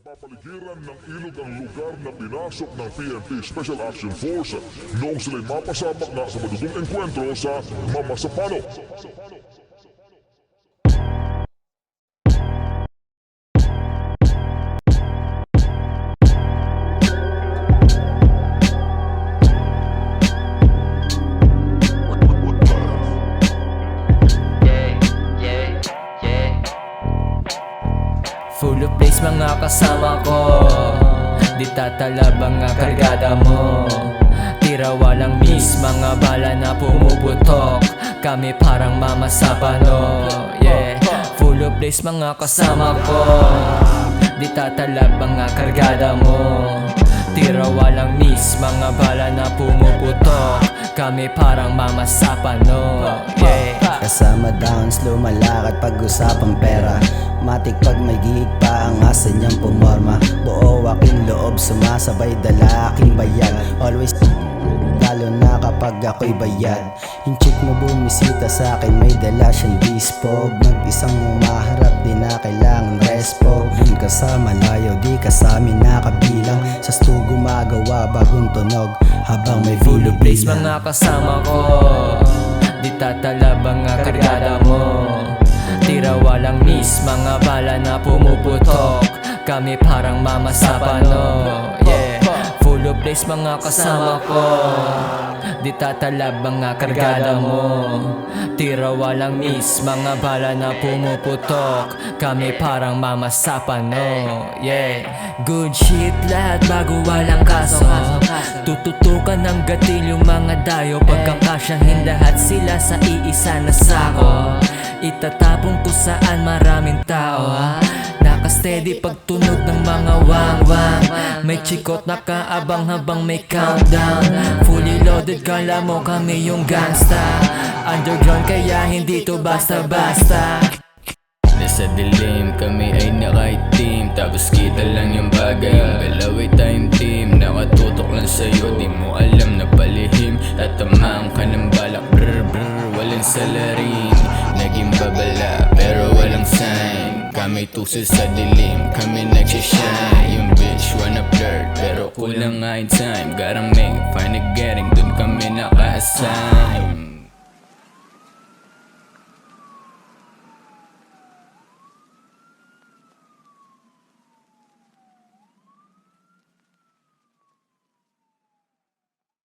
Napapaligiran ng ilog ang lugar na pinasok ng PNP Special Action Force noong sila'y mapasabak nga sa madugong engkwentro sa Mamasapano. Full of place mga kasama ko, di tatalab ang kargada mo. Tira walang miss, mga bala na pumuputok. Kami parang mama sa pano, yeah. Full of place mga kasama ko, di tatalab ang kargada mo. Tira walang miss, mga bala na pumuputok. Kami parang mama sa pano, yeah. Kasama downs, lumalakad pag-usapang pera. Matik pag may gig pa ang asa niyang pumorma. Buo aking loob, sumasabay dala aking bayad. Always lalo na kapag ako'y bayad. Yung chick mo bumisita sa akin, may dala siyang dispog. Mag-isang umaharap, di na kailangan respo. Dun ka sa malayo, di ka sa amin nakabilang. Sa stu gumagawa bagong tunog habang may Full of place vinibilang. mga kasama ko, di tatalab ang kargada mo. Tira walang miss, mga bala na pumuputok. Kami parang mama sa pano, yeah. Full of place mga kasama ko, di tatalab ang kargada mo. Tira walang miss, mga bala na pumuputok. Kami parang mama sa pano, yeah. Good shit lahat bago walang kaso. Tututukan ng gatil yung mga dayo. Pagkakasyahin lahat sila sa iisa na sako. Itatapon ko saan maraming tao, nakasteady pagtunog ng mga wang-wang. May chikot nakaabang habang may countdown. Fully loaded, kala mo kami yung gangsta. Underground kaya hindi to basta-basta. Nasa dilim, kami ay naka-team. Tapos kita lang yung bagay, yung galaw ay time team. Nakatutok lang sa'yo, di mo alam na palihim. Tatamaan ka ng balak, brr brr, walang salarin. Naging babala, pero walang sign. Kami tuso sa dilim, kami nagsishine. Yung bitch wanna flirt, pero kulang nga in time. Gotta make, find a getting, dun kami naka-assign.